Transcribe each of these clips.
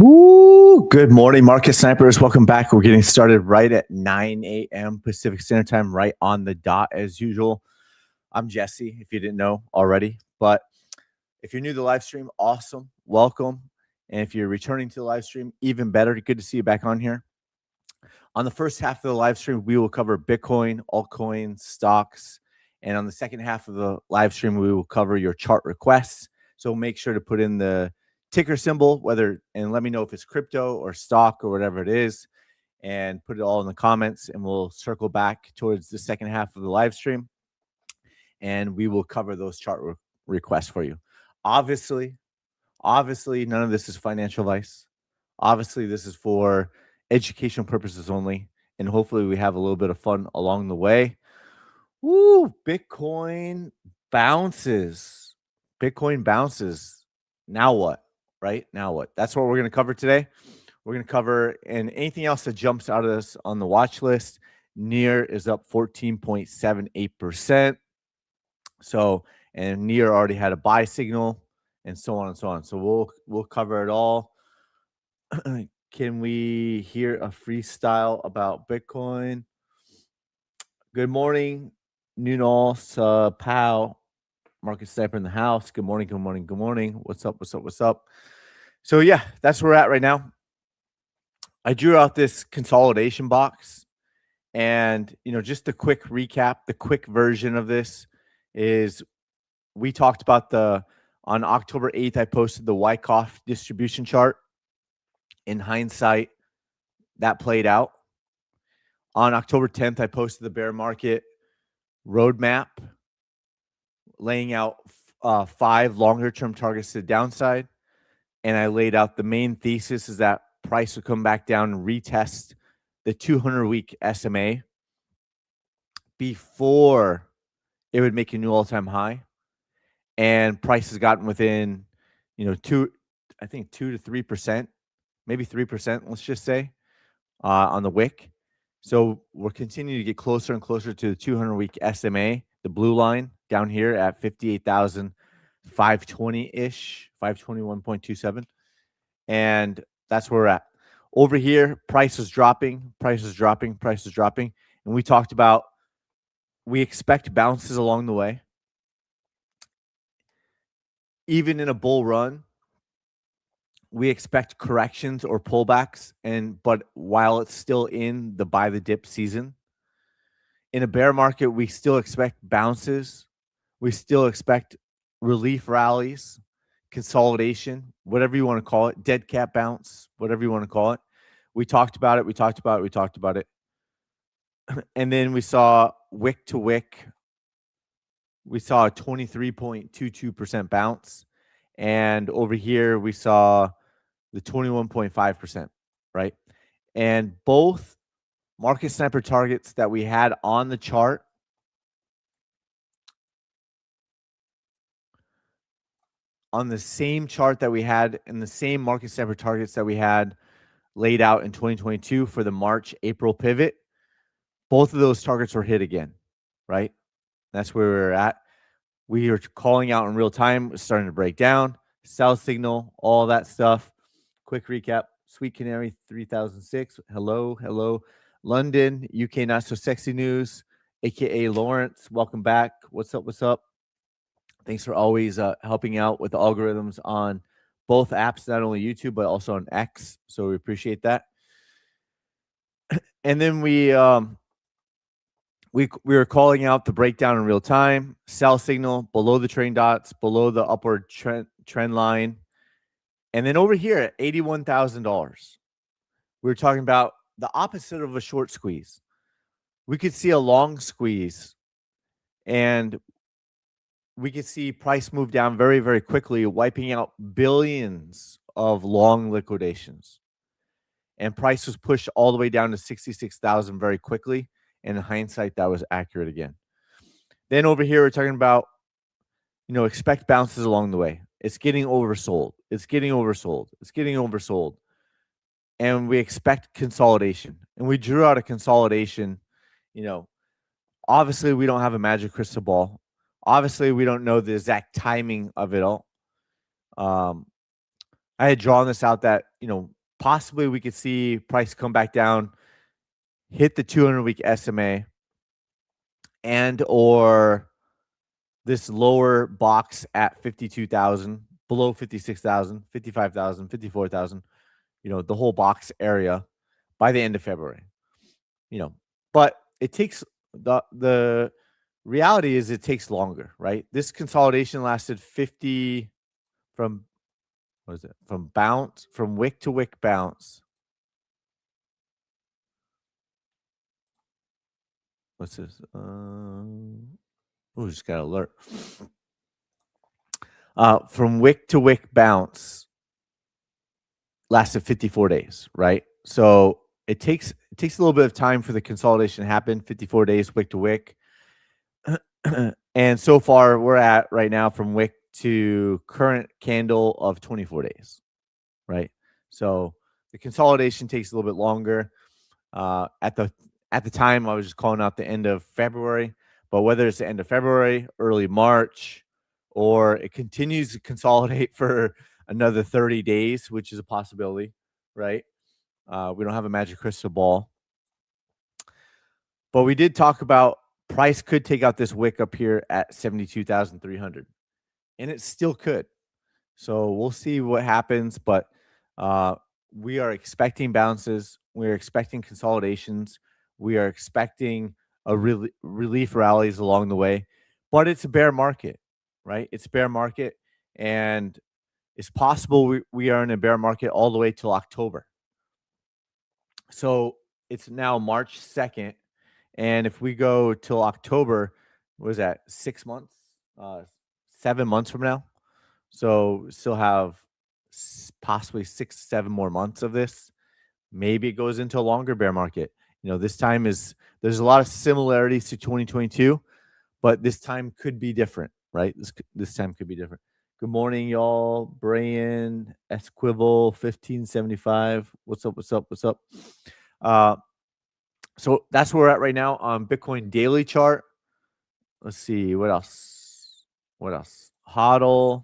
Woo! Good morning, market snipers. Welcome back. We're getting started right at 9 a.m. Pacific Standard Time, right on the dot as usual. I'm Jesse, if you didn't know already. But if you're new to the live stream, awesome. Welcome. And if you're returning to the live stream, even better. Good to see you back on here. On the first half of the live stream, we will cover Bitcoin, altcoins, stocks. And on the second half of the live stream, we will cover your chart requests. So make sure to put in the ticker symbol, and let me know if it's crypto or stock or whatever it is, and put it all in the comments, and we'll circle back towards the second half of the live stream, and we will cover those chart requests for you. Obviously, none of this is financial advice. Obviously, this is for educational purposes only, and hopefully we have a little bit of fun along the way. Woo! Bitcoin bounces. Now what? Right? Now what? That's what we're going to cover today. We're going to cover, and anything else that jumps out of this on the watch list. NEAR is up 14.78%. So, and NEAR already had a buy signal, and so on and so on. So we'll cover it all. Can we hear a freestyle about Bitcoin? Good morning, Nunos, Pow, Market Sniper in the house. Good morning. What's up? So yeah, that's where we're at right now. I drew out this consolidation box, and just a quick recap. The quick version of this is we talked about on October 8th, I posted the Wyckoff distribution chart. In hindsight, that played out. On October 10th, I posted the bear market roadmap, laying out 5 longer-term targets to the downside. And I laid out the main thesis is that price would come back down and retest the 200-week SMA before it would make a new all-time high. And price has gotten within, 2 to 3%, maybe 3%, let's just say, on the wick. So we're continuing to get closer and closer to the 200-week SMA, the blue line down here at 58,520-ish, 521.27. And that's where we're at. Over here, price is dropping. And we talked about we expect bounces along the way. Even in a bull run, we expect corrections or pullbacks, but while it's still in the buy the dip season. In a bear market, we still expect bounces. We still expect relief rallies, consolidation, whatever you want to call it, dead cat bounce, whatever you want to call it. We talked about it. And then we saw wick to wick. We saw a 23.22% bounce. And over here, we saw the 21.5%, right? And both market sniper targets that we had on the chart on the same chart that we had in the same market sniper targets that we had laid out in 2022 for the March-April pivot, both of those targets were hit again, right? That's where we're at. We are calling out in real time. It's starting to break down. Sell signal, all that stuff. Quick recap. Sweet Canary 3006. Hello. London, UK Not So Sexy News, aka Lawrence. Welcome back. What's up? Thanks for always helping out with the algorithms on both apps, not only YouTube, but also on X. So we appreciate that. And then we were calling out the breakdown in real time. Sell signal below the trading dots, below the upward trend line. And then over here at $81,000, we were talking about the opposite of a short squeeze. We could see a long squeeze, and we could see price move down very, very quickly, wiping out billions of long liquidations. And price was pushed all the way down to 66,000 very quickly. And in hindsight, that was accurate again. Then over here, we're talking about, expect bounces along the way. It's getting oversold. And we expect consolidation. And we drew out a consolidation. Obviously, we don't have a magic crystal ball. Obviously, we don't know the exact timing of it all. I had drawn this out that, possibly we could see price come back down, hit the 200-week SMA, and or this lower box at 52,000, below 56,000, 55,000, 54,000. The whole box area by the end of February. But it takes the reality is it takes longer, right? This consolidation lasted 50 from what is it? From wick to wick bounce. What's this? Just got an alert. From wick to wick bounce lasted 54 days, right? So it takes a little bit of time for the consolidation to happen. 54 days wick to wick. And so far we're at right now from wick to current candle of 24 days, right? So the consolidation takes a little bit longer. At the time, I was just calling out the end of February, but whether it's the end of February, early March, or it continues to consolidate for another 30 days, which is a possibility, right? We don't have a magic crystal ball. But we did talk about price could take out this wick up here at 72,300, and it still could. So we'll see what happens, but we are expecting bounces. We're expecting consolidations. We are expecting a relief rallies along the way, but it's a bear market, right? It's a bear market, and it's possible we are in a bear market all the way till October. So it's now March 2nd. And if we go till October, what is that? 6 months, 7 months from now. So still have possibly 6, 7 more months of this. Maybe it goes into a longer bear market. This time there's a lot of similarities to 2022, but this time could be different, right? This time could be different. Good morning, y'all. Brian, Esquivel, 1575. What's up? What's up? What's up? So that's where we're at right now on Bitcoin daily chart. Let's see what else. HODL.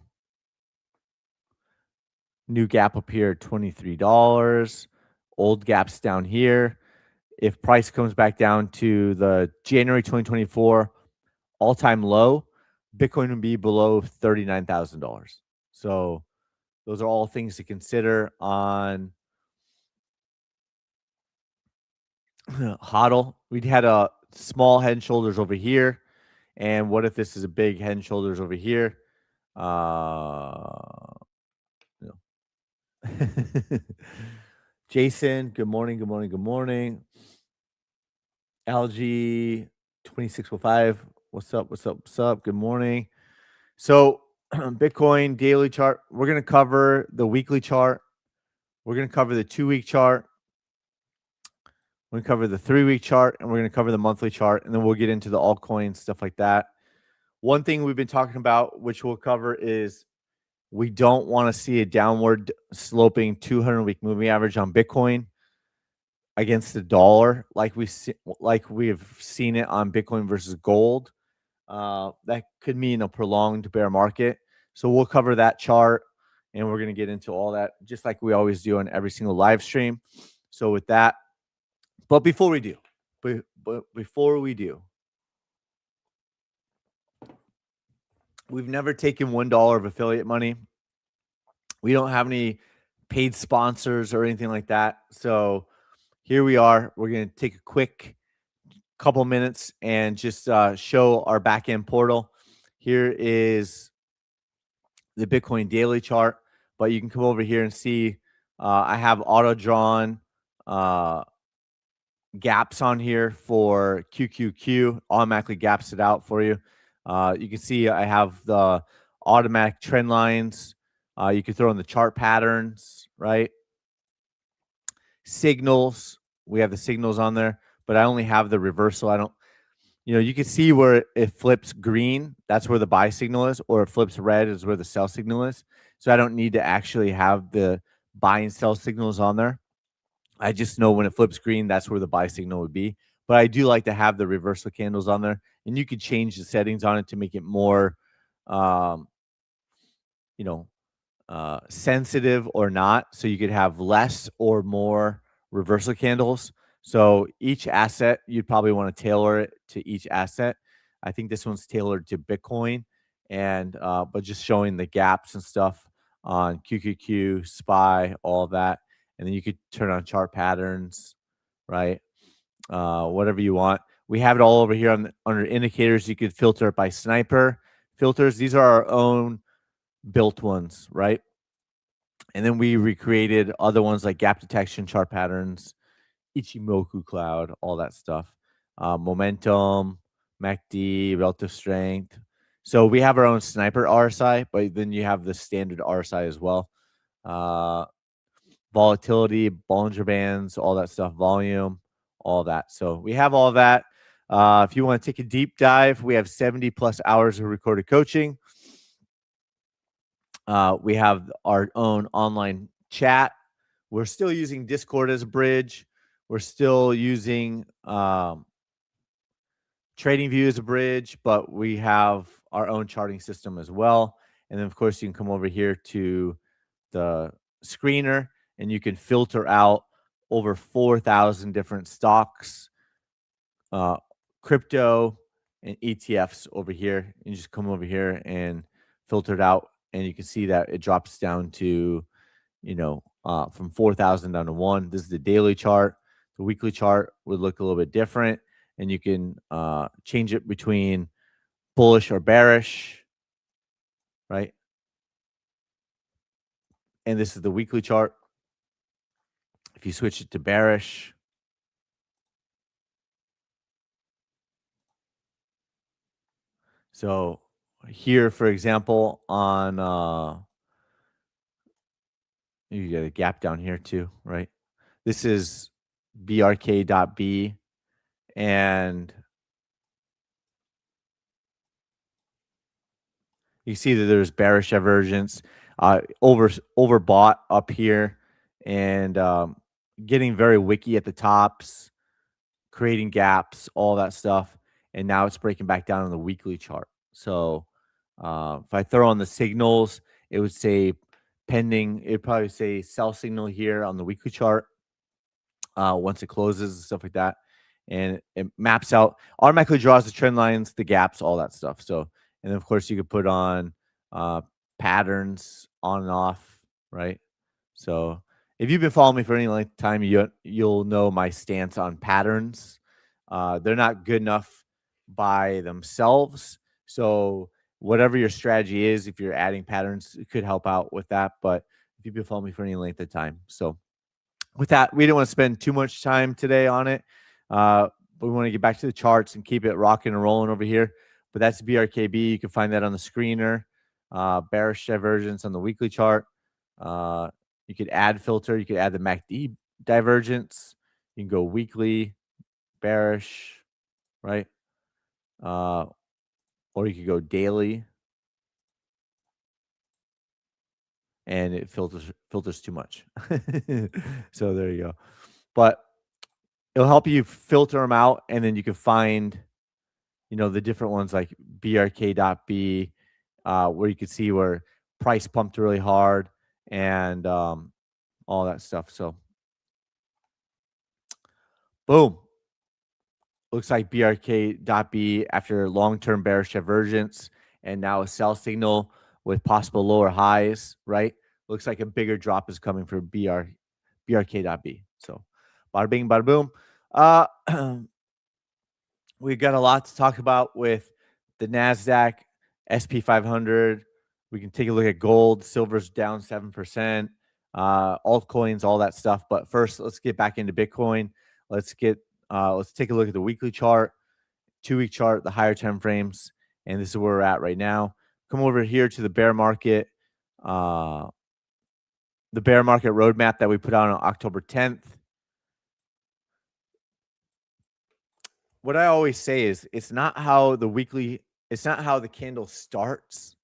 New gap up here, $23. Old gaps down here. If price comes back down to the January 2024 all-time low, Bitcoin would be below $39,000. So those are all things to consider on HODL. We'd had a small head and shoulders over here. And what if this is a big head and shoulders over here? Jason, good morning. LG 2605. What's up? Good morning. So Bitcoin daily chart. We're going to cover the weekly chart. We're going to cover the 2-week chart. We're going to cover the 3-week chart, and we're going to cover the monthly chart, and then we'll get into the altcoins, stuff like that. One thing we've been talking about, which we'll cover, is we don't want to see a downward sloping 200-week moving average on Bitcoin against the dollar, like we've seen it on Bitcoin versus gold. That could mean a prolonged bear market. So we'll cover that chart, and we're going to get into all that, just like we always do on every single live stream. So with that, but before we do, we've never taken $1 of affiliate money. We don't have any paid sponsors or anything like that. So here we are. We're going to take a quick couple minutes and just show our backend portal. Here is the Bitcoin daily chart, but you can come over here and see I have auto drawn gaps on here for QQQ, automatically gaps it out for you. You can see I have the automatic trend lines. You can throw in the chart patterns, right? Signals. We have the signals on there, but I only have the reversal. I don't, you can see where it flips green. That's where the buy signal is, or it flips red is where the sell signal is. So I don't need to actually have the buy and sell signals on there. I just know when it flips green, that's where the buy signal would be. But I do like to have the reversal candles on there, and you could change the settings on it to make it more, sensitive or not. So you could have less or more reversal candles. So each asset, you'd probably want to tailor it to each asset. I think this one's tailored to Bitcoin, and but just showing the gaps and stuff on QQQ, SPY, all of that, and then you could turn on chart patterns, right? Whatever you want. We have it all over here under indicators. You could filter it by sniper filters. These are our own built ones, right? And then we recreated other ones like gap detection, chart patterns, Ichimoku cloud, all that stuff. Momentum, MACD, relative strength. So we have our own sniper RSI, but then you have the standard RSI as well. Volatility, Bollinger Bands, all that stuff, volume, all that. So we have all that. If you want to take a deep dive, we have 70 plus hours of recorded coaching. We have our own online chat. We're still using Discord as a bridge. We're still using TradingView as a bridge, but we have our own charting system as well. And then, of course, you can come over here to the screener and you can filter out over 4,000 different stocks, crypto, and ETFs over here. And just come over here and filter it out. And you can see that it drops down to, from 4,000 down to 1. This is the daily chart. The weekly chart would look a little bit different. And you can change it between bullish or bearish, right? And this is the weekly chart. If you switch it to bearish, so here, for example, on you get a gap down here too, right? This is brk.b, and you see that there's bearish divergence, overbought up here, and getting very wicky at the tops, creating gaps, all that stuff. And now it's breaking back down on the weekly chart. So if I throw on the signals, it would say pending. It'd probably say sell signal here on the weekly chart once it closes and stuff like that. And it maps out, automatically draws the trend lines, the gaps, all that stuff. So, and then of course you could put on patterns on and off, right? So if you've been following me for any length of time, you'll know my stance on patterns. They're not good enough by themselves. So whatever your strategy is, if you're adding patterns, it could help out with that. But if you've been following me for any length of time, so with that, we didn't want to spend too much time today on it. We want to get back to the charts and keep it rocking and rolling over here. But that's BRKB. You can find that on the screener. Bearish divergence on the weekly chart. You could add filter. You could add the MACD divergence. You can go weekly, bearish, right? Or you could go daily, and it filters too much. So there you go. But it'll help you filter them out, and then you can find, the different ones like brk.b, where you can see where price pumped really hard and all that stuff. So boom. Looks like brk.b after long-term bearish divergence and now a sell signal with possible lower highs, right? Looks like a bigger drop is coming for brk.b. So bada bing, bada boom. We've got a lot to talk about with the NASDAQ, SP 500. We can take a look at gold. Silver's down 7%. Altcoins, all that stuff. But first, let's get back into Bitcoin. Let's take a look at the weekly chart, 2-week chart, the higher time frames, and this is where we're at right now. Come over here to the bear market roadmap that we put out on October 10th. What I always say is it's not how the candle starts,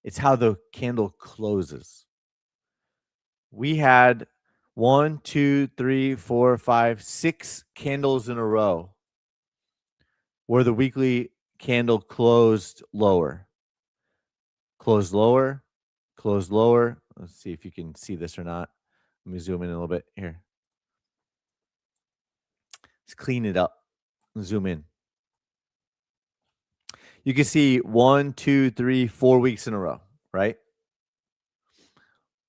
it's how the candle closes. We had 1, 2, 3, 4, 5, 6 candles in a row where the weekly candle closed lower, closed lower, closed lower, Let's see if you can see this or not. Let me zoom in a little bit here. Let's clean it up. Zoom in. You can see 1, 2, 3, 4 weeks in a row, right?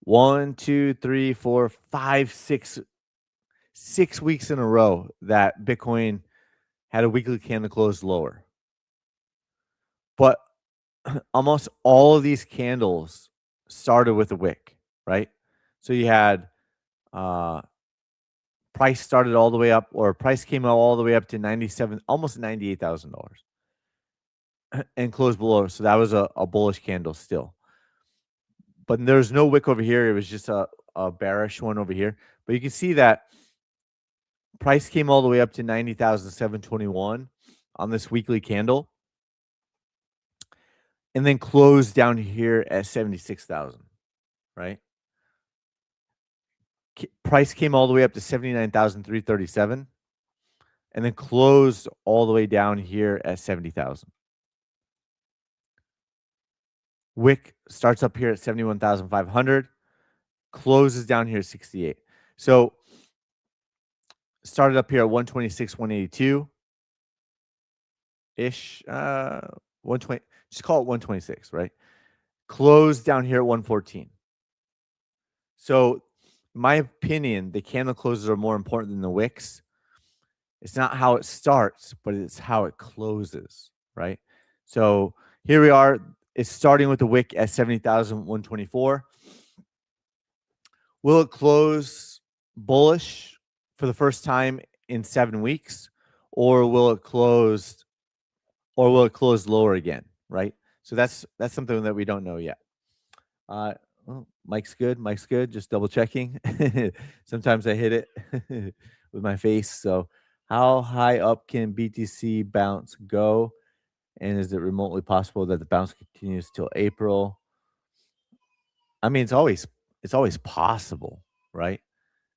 1, 2, 3, 4, 5, 6 weeks in a row that Bitcoin had a weekly candle close lower. But almost all of these candles started with a wick, right? So you had price started all the way up, or price came out all the way up to 97, almost $98,000 and closed below. So that was a bullish candle still. But there's no wick over here. It was just a bearish one over here. But you can see that price came all the way up to 90,721 on this weekly candle and then closed down here at 76,000, right? Price came all the way up to 79,337 and then closed all the way down here at 70,000. Wick starts up here at 71,500, closes down here at 68. So started up here at 126, 182 ish, 120, just call it 126, right? Closed down here at 114. So, in my opinion, the candle closes are more important than the wicks. It's not how it starts, but it's how it closes, right? So here we are. It's starting with the wick at 70,124. Will it close bullish for the first time in 7 weeks, or will it close lower again, right? So that's something that we don't know yet. Well, Mike's good. Mike's good. Just double checking. Sometimes I hit it with my face. So, how high up can BTC bounce go? And is it remotely possible that the bounce continues till April? I mean, it's always possible, right?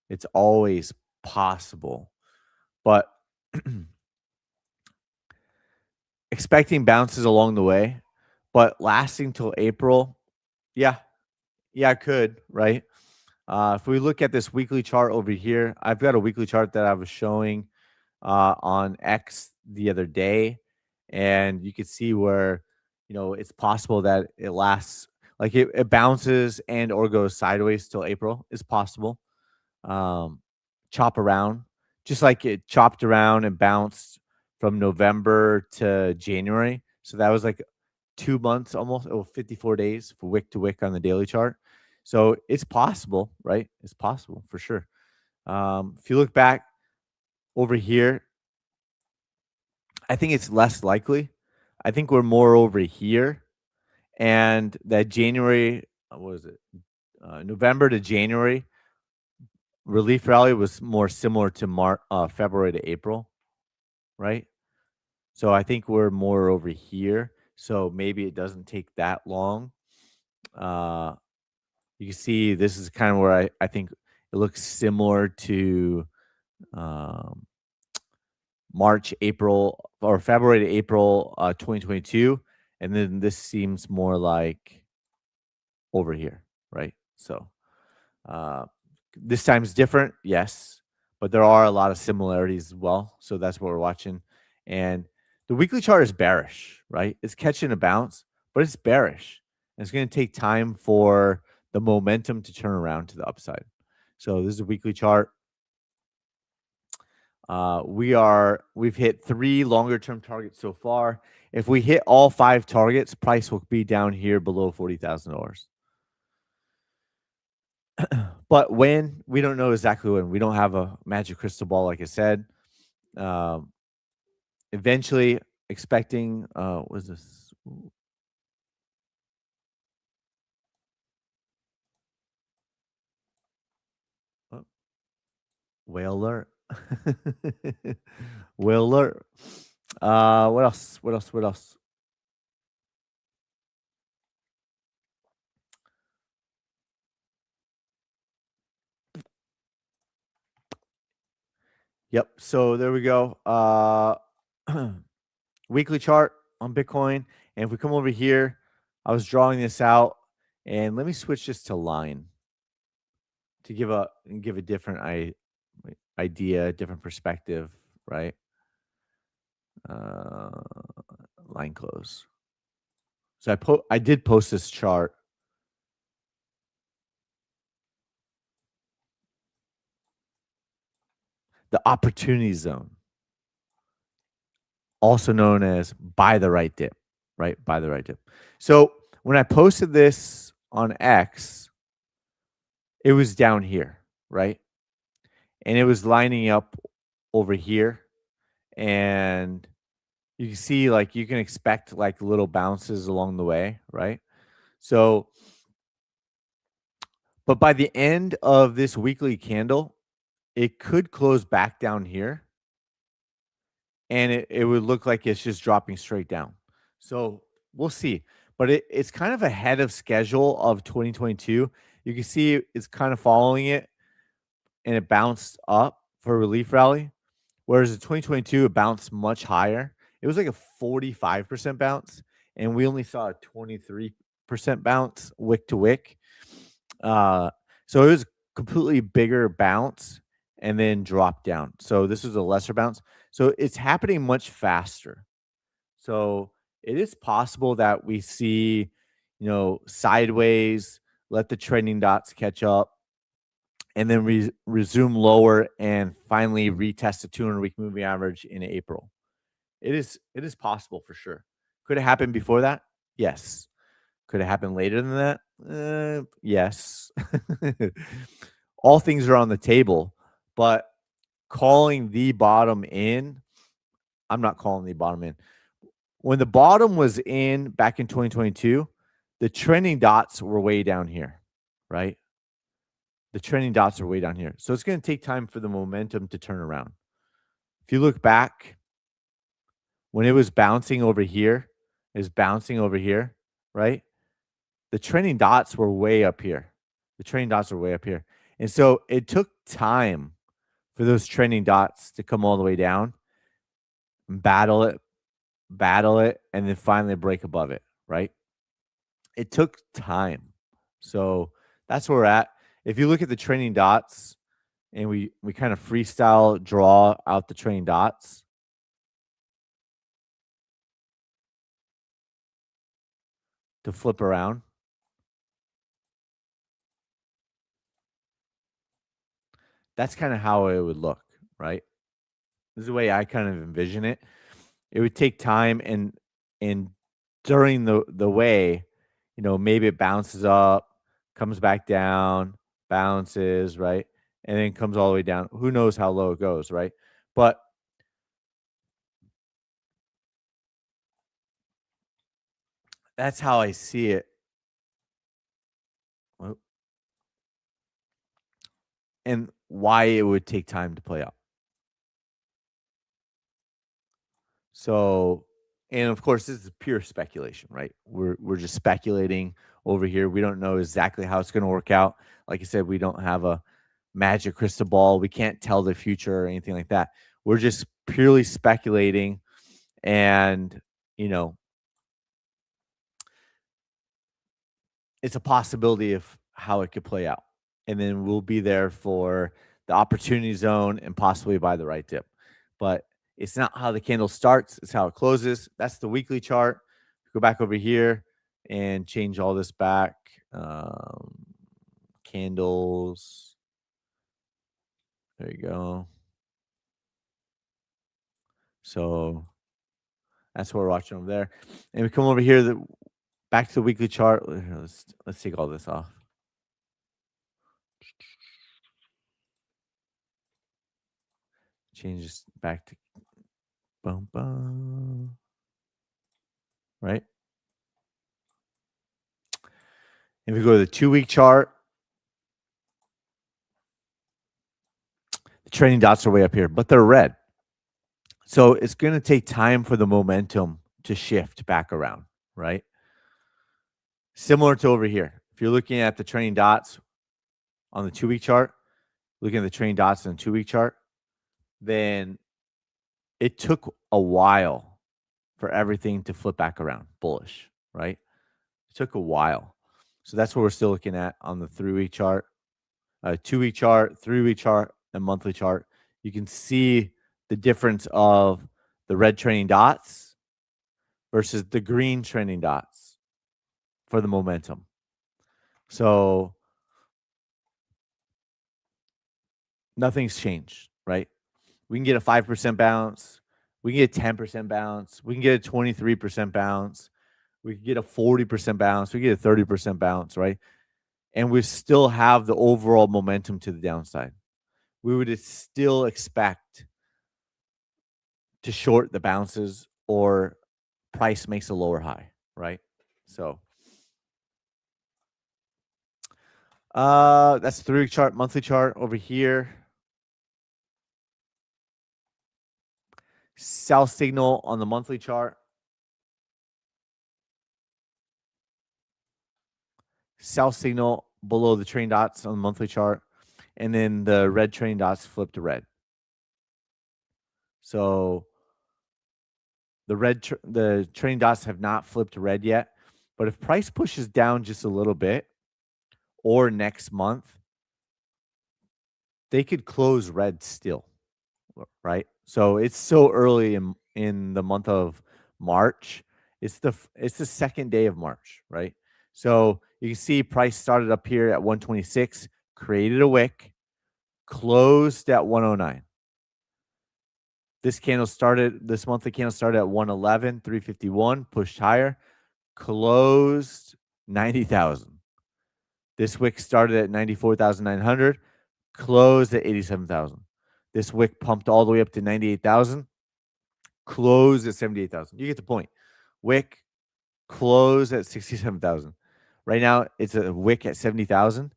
It's always possible, but expecting bounces along the way, but lasting till April, yeah, yeah, it could, right? If we look at this weekly chart over here, I've got a weekly chart that I was showing on X the other day, and you can see where it's possible that it lasts, like it bounces and or goes sideways till April. It's possible. Chop around, just like it chopped around and bounced from November to January. So that was like 2 months almost, 54 days for wick to wick on the daily chart. So it's possible, right? It's possible for sure. If you look back over here, I think it's less likely. I think we're more over here, and that January, what was it? November to January relief rally was more similar to February to April, right? So I think we're more over here. So maybe it doesn't take that long. You can see this is kind of where I think it looks similar to March, April, or February to April 2022. And then this seems more like over here, right? So uh, this time is different, yes, but there are a lot of similarities as well. So that's what we're watching. And the weekly chart is bearish, right? It's catching a bounce, but it's bearish. And it's going to take time for the momentum to turn around to the upside. So this is a weekly chart. We've hit 3 longer term targets so far. If we hit all 5 targets, price will be down here below $40,000. But when, we don't know exactly when. We don't have a magic crystal ball, like I said. Eventually, expecting what is this? Oh, whale alert. Whale alert. What else? What else? What else? Yep. So there we go. Weekly chart on Bitcoin. And if we come over here, I was drawing this out. And let me switch this to line to give a different idea, different perspective, right? Uh, line close. So I did post this chart. The opportunity zone, also known as buy the right dip, right? Buy the right dip. So when I posted this on X, it was down here, right? And it was lining up over here. And you can see, like, you can expect like little bounces along the way, right? So, but by the end of this weekly candle, it could close back down here and it would look like it's just dropping straight down. So we'll see. But it's kind of ahead of schedule of 2022. You can see it's kind of following it and it bounced up for a relief rally. Whereas in 2022, it bounced much higher. It was like a 45% bounce, and we only saw a 23% bounce wick to wick. Uh, so it was completely bigger bounce and then drop down. So this is a lesser bounce. So it's happening much faster. So it is possible that we see, sideways, let the trending dots catch up, and then resume lower and finally retest the 200-week moving average in April. It is possible for sure. Could it happen before that? Yes. Could it happen later than that? Yes. All things are on the table, but calling the bottom in, I'm not calling the bottom in. When the bottom was in back in 2022, the trending dots were way down here, right? The trending dots are way down here. So it's going to take time for the momentum to turn around. If you look back, when it was bouncing over here, is bouncing over here, right? The trending dots were way up here. The trending dots were way up here. And so it took time for those trending dots to come all the way down and battle it, and then finally break above it, right? It took time. So that's where we're at. If you look at the trending dots and we kind of freestyle draw out the trending dots, to flip around, that's kind of how it would look, right? This is the way I kind of envision it. It would take time and during the way, maybe it bounces up, comes back down, bounces, right? And then comes all the way down. Who knows how low it goes, right? But that's how I see it. Well, and why it would take time to play out. So, and of course, this is pure speculation, right? We're just speculating over here. We don't know exactly how it's going to work out. Like I said, we don't have a magic crystal ball. We can't tell the future or anything like that. We're just purely speculating, and you know, it's a possibility of how it could play out. And then we'll be there for the opportunity zone and possibly buy the right dip. But it's not how the candle starts, it's how it closes. That's the weekly chart. Go back over here and change all this back. Candles. There you go. So that's what we're watching over there. And we come over here, back to the weekly chart. Let's take all this off. Change this back to boom, boom. Right? If we go to the 2-week chart, the trending dots are way up here, but they're red. So it's going to take time for the momentum to shift back around, right? Similar to over here. If you're looking at the trending dots on the 2-week chart, looking at the trending dots on the 2-week chart, then it took a while for everything to flip back around bullish, right? It took a while. So that's what we're still looking at on the 3-week chart, 2-week chart, 3-week chart, and monthly chart. You can see the difference of the red trending dots versus the green trending dots for the momentum. So nothing's changed, right? We can get a 5% bounce. We can get a 10% bounce. We can get a 23% bounce. We can get a 40% bounce. We can get a 30% bounce, right? And we still have the overall momentum to the downside. We would still expect to short the bounces or price makes a lower high, right? So that's 3-week chart, monthly chart over here. Sell signal on the monthly chart. Sell signal below the train dots on the monthly chart. And then the red train dots flip to red. So the train dots have not flipped to red yet. But if price pushes down just a little bit or next month, they could close red still, right? So it's so early in the month of March. It's the second day of March, right? So you can see price started up here at 126, created a wick, closed at 109. This monthly candle started at 111, 351, pushed higher, closed 90,000. This wick started at 94,900, closed at 87,000. This wick pumped all the way up to 98,000, closed at 78,000. You get the point. Wick closed at 67,000. Right now, it's a wick at 70,000.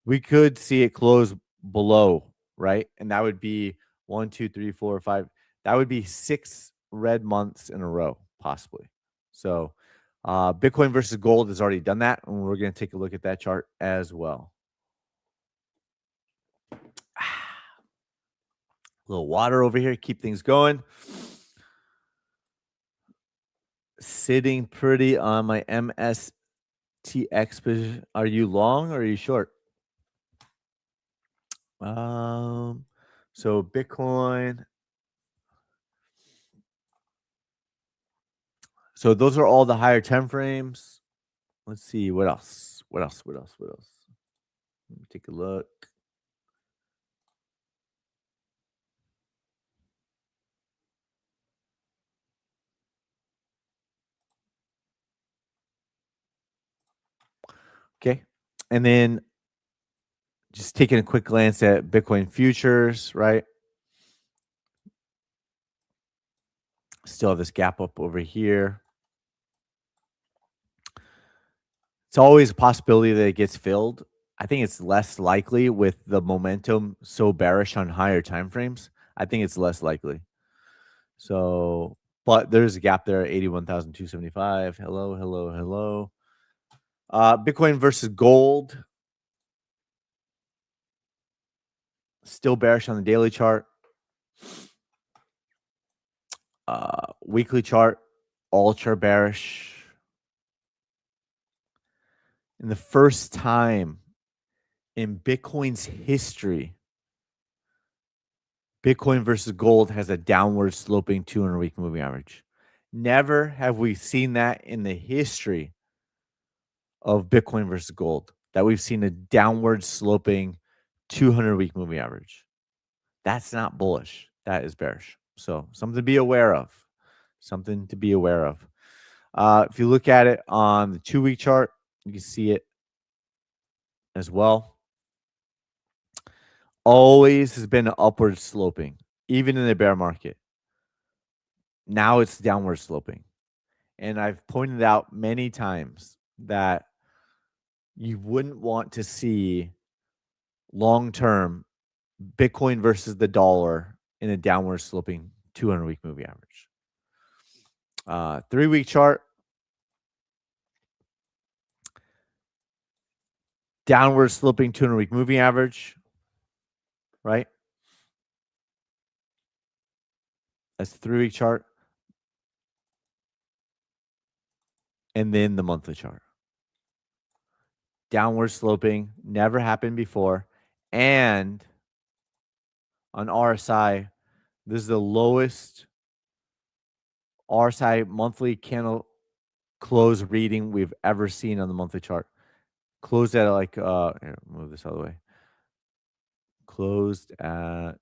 We could see it close below, right? And that would be 1, 2, 3, 4, 5. That would be 6 red months in a row, possibly. So, Bitcoin versus gold has already done that, and we're going to take a look at that chart as well. A little water over here, keep things going. Sitting pretty on my MSTX position. Are you long or are you short? So Bitcoin. So those are all the higher time frames. Let's see what else. What else? Let me take a look. Okay. And then just taking a quick glance at Bitcoin futures, right? Still have this gap up over here. It's always a possibility that it gets filled. I think it's less likely with the momentum so bearish on higher time frames. I think it's less likely. So, but there's a gap there, 81,275. Hello, hello, hello. Bitcoin versus gold. Still bearish on the daily chart. Weekly chart, ultra bearish. And the first time in Bitcoin's history, Bitcoin versus gold has a downward sloping 200-week moving average. Never have we seen that in the history of Bitcoin versus gold, that we've seen a downward sloping 200-week moving average. That's not bullish. That is bearish. So something to be aware of. Something to be aware of. If you look at it on the 2-week chart, you can see it as well. Always has been upward sloping, even in the bear market. Now it's downward sloping. And I've pointed out many times that you wouldn't want to see long-term Bitcoin versus the dollar in a downward sloping 200-week moving average. 3-week chart. Downward sloping 200-week moving average, right? That's the 3-week chart. And then the monthly chart. downward sloping, never happened before. And on RSI, this is the lowest RSI monthly candle close reading we've ever seen on the monthly chart. Closed at like here, move this out of the way. Closed at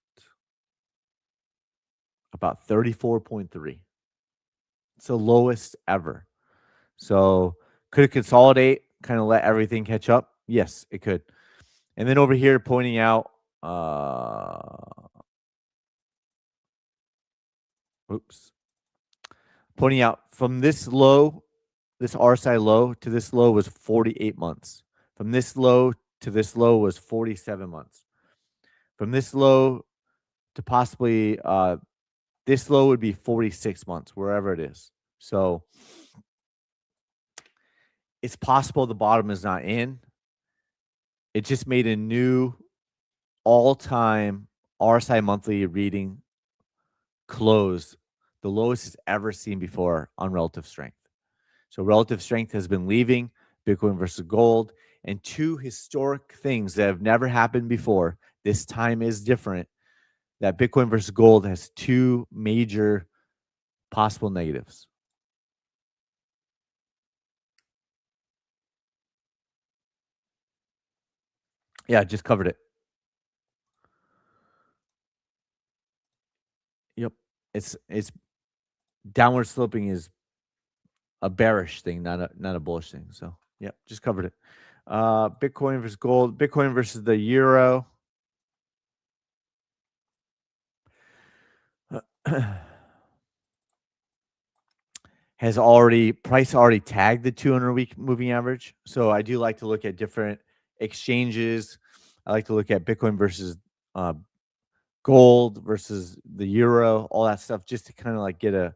about 34.3. It's the lowest ever. So could it consolidate, kind of let everything catch up? Yes, it could. And then over here pointing out oops. Pointing out from this low, this RSI low to this low was 48 months. From this low to this low was 47 months. From this low to possibly this low would be 46 months, wherever it is. So it's possible the bottom is not in. It just made a new all-time RSI monthly reading close, the lowest it's ever seen before on relative strength. So relative strength has been leaving Bitcoin versus gold, and two historic things that have never happened before. This time is different. That Bitcoin versus gold has two major possible negatives. Yeah, just covered it. Yep. It's downward sloping is a bearish thing, not a bullish thing. So yeah, just covered it. Bitcoin versus gold, Bitcoin versus the euro. Has already price already tagged the 200-week moving average. So I do like to look at different exchanges. I like to look at Bitcoin versus uh, gold versus the euro, all that stuff, just to kind of like get a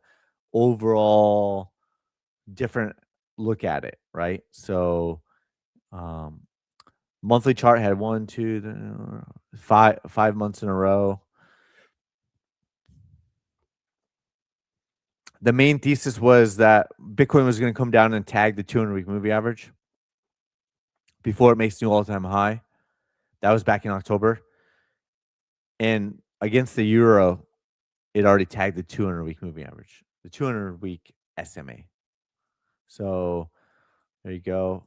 overall different look at it, right? So um, monthly chart had 5 months in a row. The main thesis was that Bitcoin was going to come down and tag the 200-week moving average before it makes new all-time high. That was back in October. And against the euro, it already tagged the 200-week moving average, the 200-week SMA. So there you go.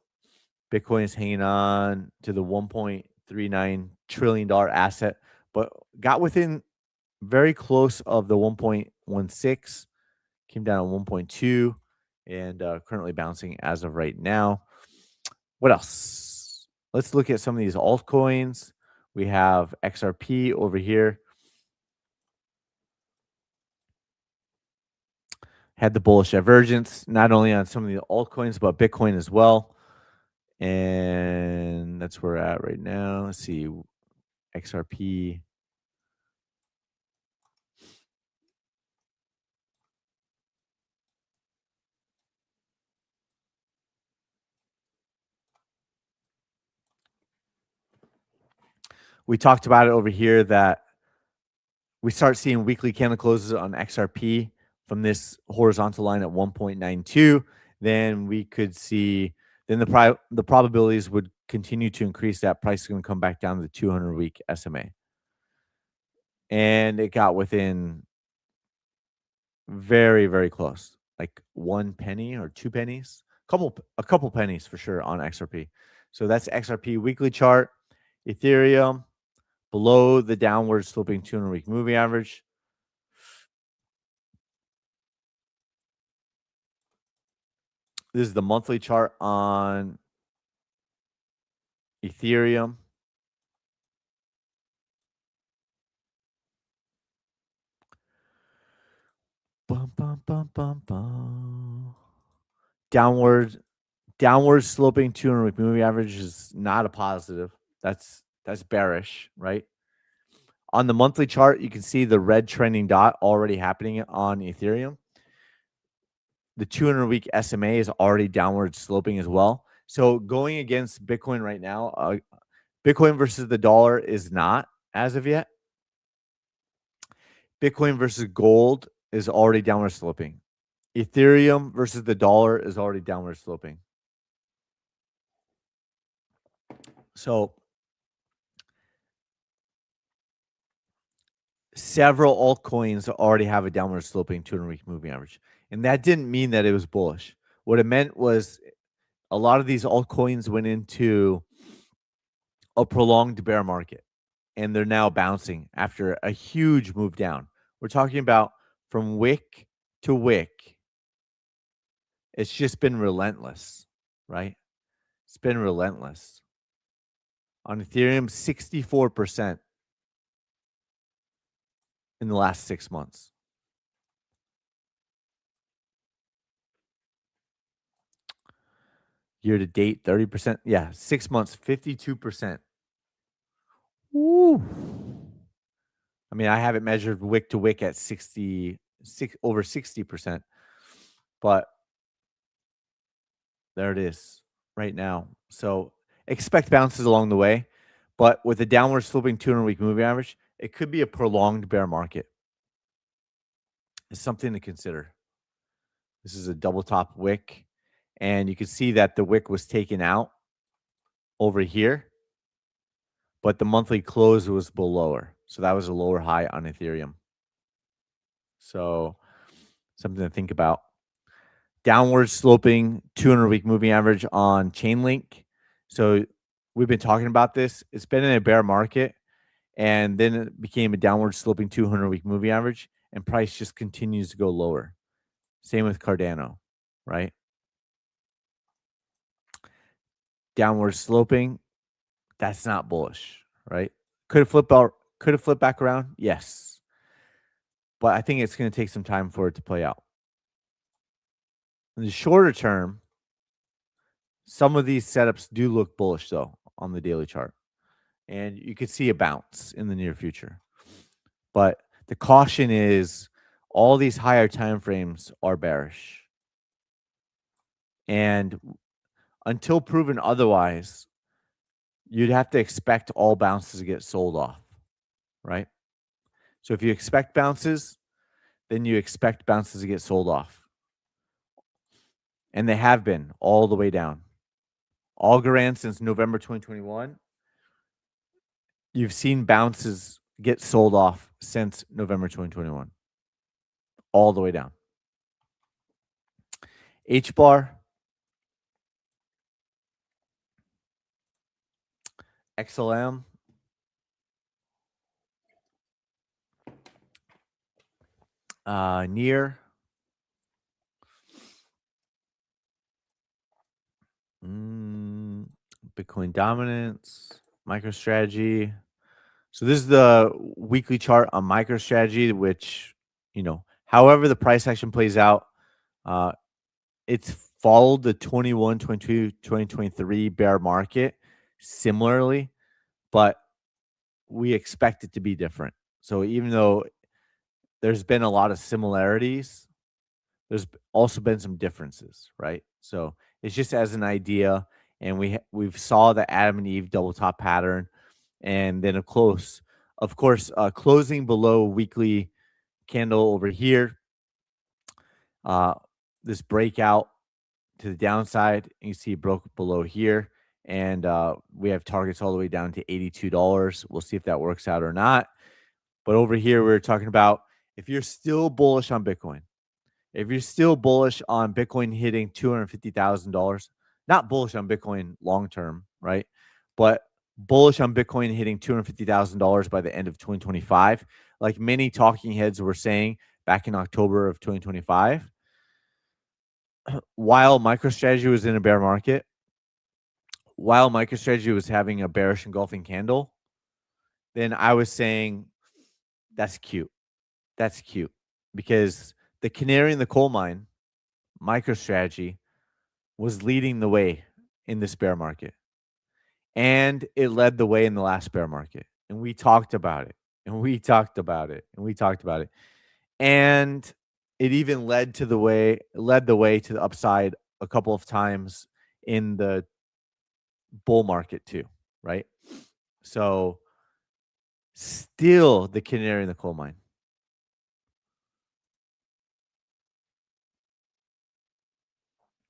Bitcoin is hanging on to the $1.39 trillion asset, but got within very close of the 1.16, came down on 1.2, and currently bouncing as of right now. What else? Let's look at some of these altcoins. We have XRP over here. Had the bullish divergence, not only on some of the altcoins, but Bitcoin as well. And that's where we're at right now. Let's see. XRP. We talked about it over here that we start seeing weekly candle closes on XRP from this horizontal line at 1.92. Then we could see, then the probabilities would continue to increase. That price is going to come back down to the 200-week SMA. And it got within very, very close, like 1 penny or 2 pennies, a couple pennies for sure on XRP. So that's XRP weekly chart. Ethereum below the downward sloping 200-week moving average. This is the monthly chart on Ethereum. Bum, bum, bum, bum, bum. Downward sloping 200-week moving average is not a positive. That's bearish, right? On the monthly chart, you can see the red trending dot already happening on Ethereum. The 200-week SMA is already downward sloping as well. So going against Bitcoin right now, Bitcoin versus the dollar is not as of yet. Bitcoin versus gold is already downward sloping. Ethereum versus the dollar is already downward sloping. So several altcoins already have a downward sloping 200-week moving average, and that didn't mean that it was bullish. What it meant was a lot of these altcoins went into a prolonged bear market, and they're now bouncing after a huge move down. We're talking about from wick to wick. It's just been relentless, right? It's been relentless. On Ethereum, 64% in the last 6 months. Year to date, 30%. Yeah, 6 months, 52%. Woo. I mean, I have it measured wick to wick at 66 over 60%, but there it is right now. So expect bounces along the way, but with a downward sloping 200-week moving average, it could be a prolonged bear market. It's something to consider. This is a double top wick, and you can see that the wick was taken out over here, but the monthly close was below her. So that was a lower high on Ethereum. So something to think about. Downward sloping 200-week moving average on Chainlink. So we've been talking about this. It's been in a bear market, and then it became a downward sloping 200-week moving average, and price just continues to go lower. Same with Cardano, right? Downward sloping, that's not bullish, right? Could it flip out? Could it flip back around? Yes. But I think it's going to take some time for it to play out. In the shorter term, some of these setups do look bullish, though, on the daily chart. And you could see a bounce in the near future. But the caution is all these higher time frames are bearish. And until proven otherwise, you'd have to expect all bounces to get sold off, right? So if you expect bounces, then you expect bounces to get sold off. And they have been all the way down. Algorand since November 2021, you've seen bounces get sold off since November 2021, all the way down. H bar, XLM, near, Bitcoin dominance, MicroStrategy. So this is the weekly chart on MicroStrategy, which, however the price action plays out, it's followed the 21, 22, 2023 bear market similarly, but we expect it to be different. So even though there's been a lot of similarities, there's also been some differences, right? So it's just as an idea, and we've saw the Adam and Eve double top pattern, and then of course, closing below weekly candle over here. This breakout to the downside, you see it broke below here, and we have targets all the way down to $82. We'll see if that works out or not. But over here, we're talking about if you're still bullish on Bitcoin, if you're still bullish on Bitcoin hitting $250,000, not bullish on Bitcoin long term, right? But bullish on Bitcoin hitting $250,000 by the end of 2025, like many talking heads were saying back in October of 2025. While MicroStrategy was in a bear market, while MicroStrategy was having a bearish engulfing candle, then I was saying that's cute. That's cute because the canary in the coal mine, MicroStrategy, was leading the way in this bear market. And it led the way in the last bear market. And we talked about it. And we talked about it. And we talked about it. And it even led the way to the upside a couple of times in the bull market too, right? So still the canary in the coal mine.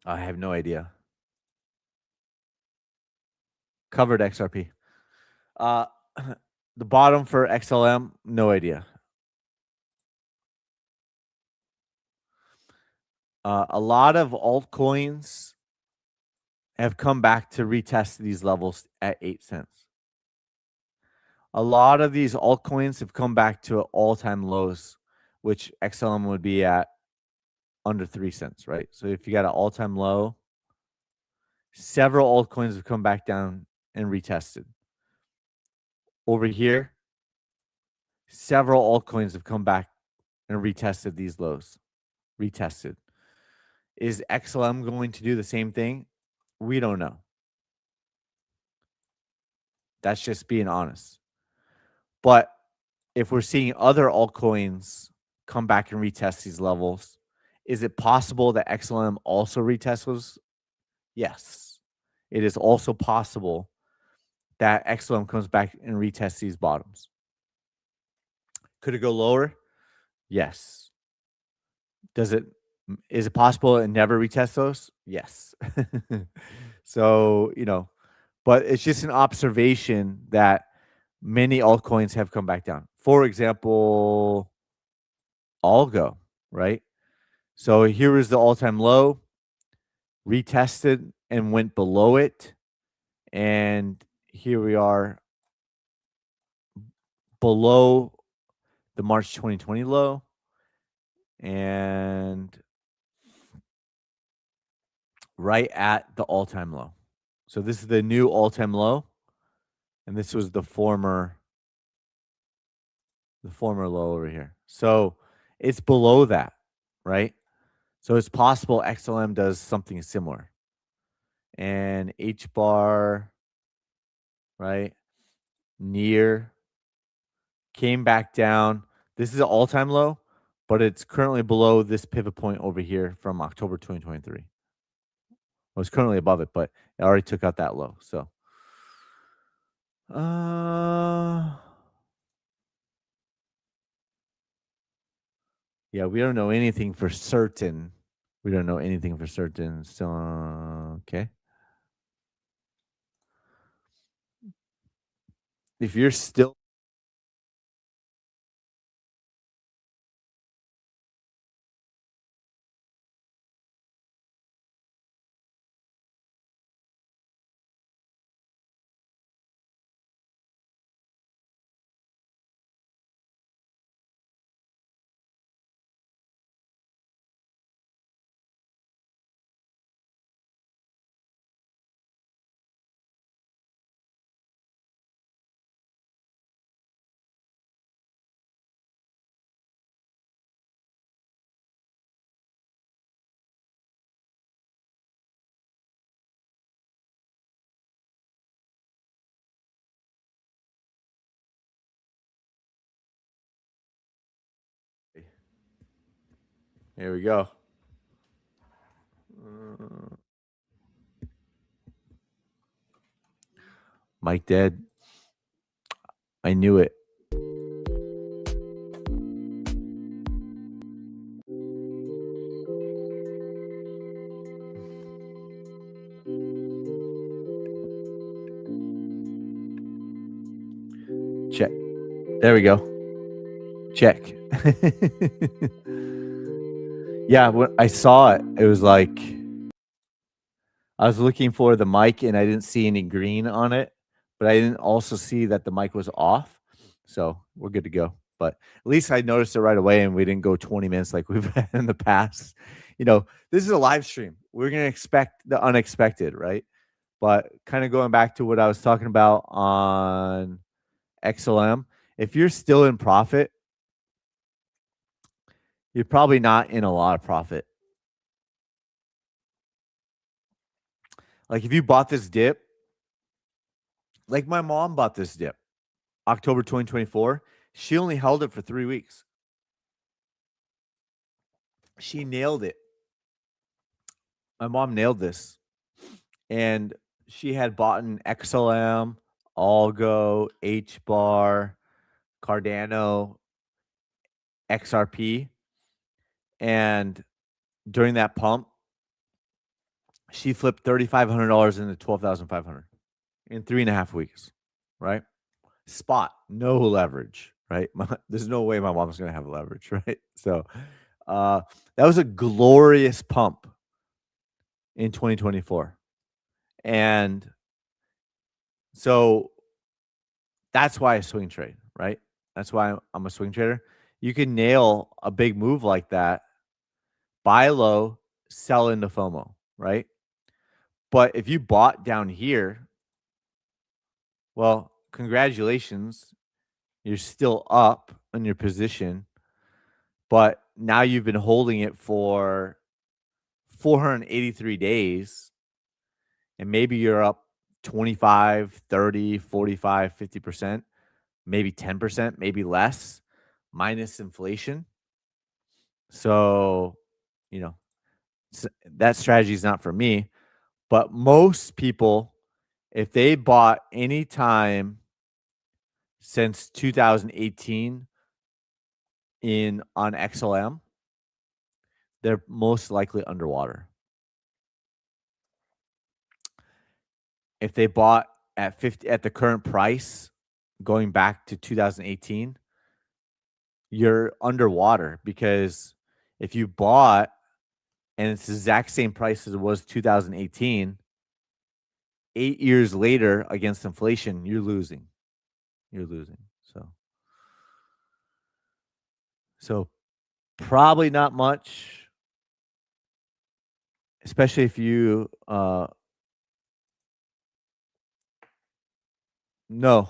I have no idea. Covered XRP. Uh, the bottom for XLM, no idea. A lot of altcoins have come back to retest these levels at 8 cents. A lot of these altcoins have come back to all-time lows, which XLM would be at under 3 cents, right? So if you got an all-time low, several altcoins have come back down and retested. Over here, several altcoins have come back and retested these lows. Retested. Is XLM going to do the same thing? We don't know. That's just being honest. But if we're seeing other altcoins come back and retest these levels, is it possible that XLM also retests those? Yes. It is also possible that XLM comes back and retests these bottoms. Could it go lower? Yes. Is it possible it never retests those? Yes. So, but it's just an observation that many altcoins have come back down. For example, Algo, right? So here is the all-time low, retested and went below it. And here we are below the March 2020 low. And right at the all-time low. So this is the new all-time low. And this was the former low over here. So it's below that, right? So it's possible XLM does something similar. And H bar, right? Near came back down. This is an all-time low, but it's currently below this pivot point over here from October 2023. Well, it's currently above it, but it already took out that low. So yeah, we don't know anything for certain. We don't know anything for certain. So okay. If you're still here we go. Mike dead. I knew it. Check. There we go. Check. Yeah, when I saw it, it was like I was looking for the mic and I didn't see any green on it, but I didn't also see that the mic was off. So we're good to go. But at least I noticed it right away and we didn't go 20 minutes like we've had in the past. This is a live stream. We're going to expect the unexpected, right? But kind of going back to what I was talking about on XLM, if you're still in profit, you're probably not in a lot of profit. Like if you bought this dip, like my mom bought this dip, October 2024, she only held it for 3 weeks. She nailed it. My mom nailed this. And she had bought an XLM, Algo, H bar, Cardano, XRP. And during that pump, she flipped $3,500 into $12,500. in 3.5 weeks, right? Spot, no leverage, right? There's no way my mom's gonna have leverage, right? So uh, that was a glorious pump in 2024. And so that's why I swing trade, right? That's why I'm a swing trader. You can nail a big move like that, buy low, sell into FOMO, right? But if you bought down here, well, congratulations. You're still up in your position, but now you've been holding it for 483 days, and maybe you're up 25, 30, 45, 50%, maybe 10%, maybe less, minus inflation. So, you know, that strategy is not for me. But most people, if they bought any time since 2018 in on XLM, they're most likely underwater. If they bought at 50 at the current price going back to 2018, you're underwater, because if you bought and it's the exact same price as it was 2018, 8 years later against inflation, you're losing. You're losing. So probably not much, especially if you no.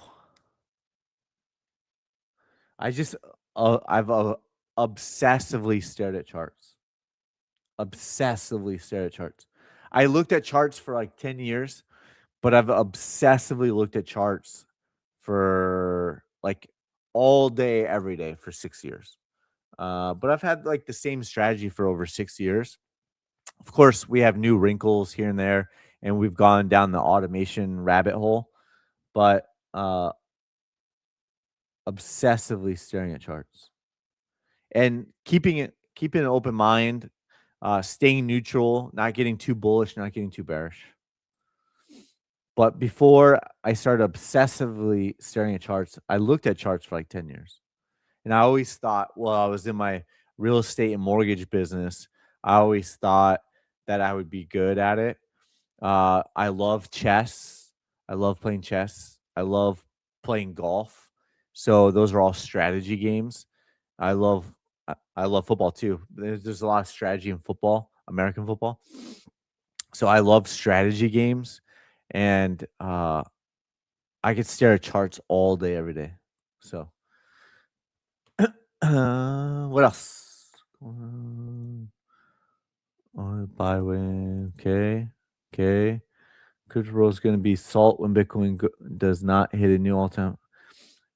I just I've obsessively stared at charts. Obsessively stared at charts. I looked at charts for like 10 years, but I've obsessively looked at charts for like all day, every day for 6 years. But I've had like the same strategy for over 6 years. Of course, we have new wrinkles here and there, and we've gone down the automation rabbit hole, but obsessively staring at charts and keeping an open mind, staying neutral, not getting too bullish, not getting too bearish. But before I started obsessively staring at charts, I looked at charts for like 10 years. And I always thought, well, I was in my real estate and mortgage business. I always thought that I would be good at it. I love chess. I love playing chess. I love playing golf. So those are all strategy games. I love I love football too. There's a lot of strategy in football, American football. So I love strategy games, and I could stare at charts all day, every day. So what else? Buy win. Okay. Okay. Crypto is going to be salt when Bitcoin does not hit a new all-time.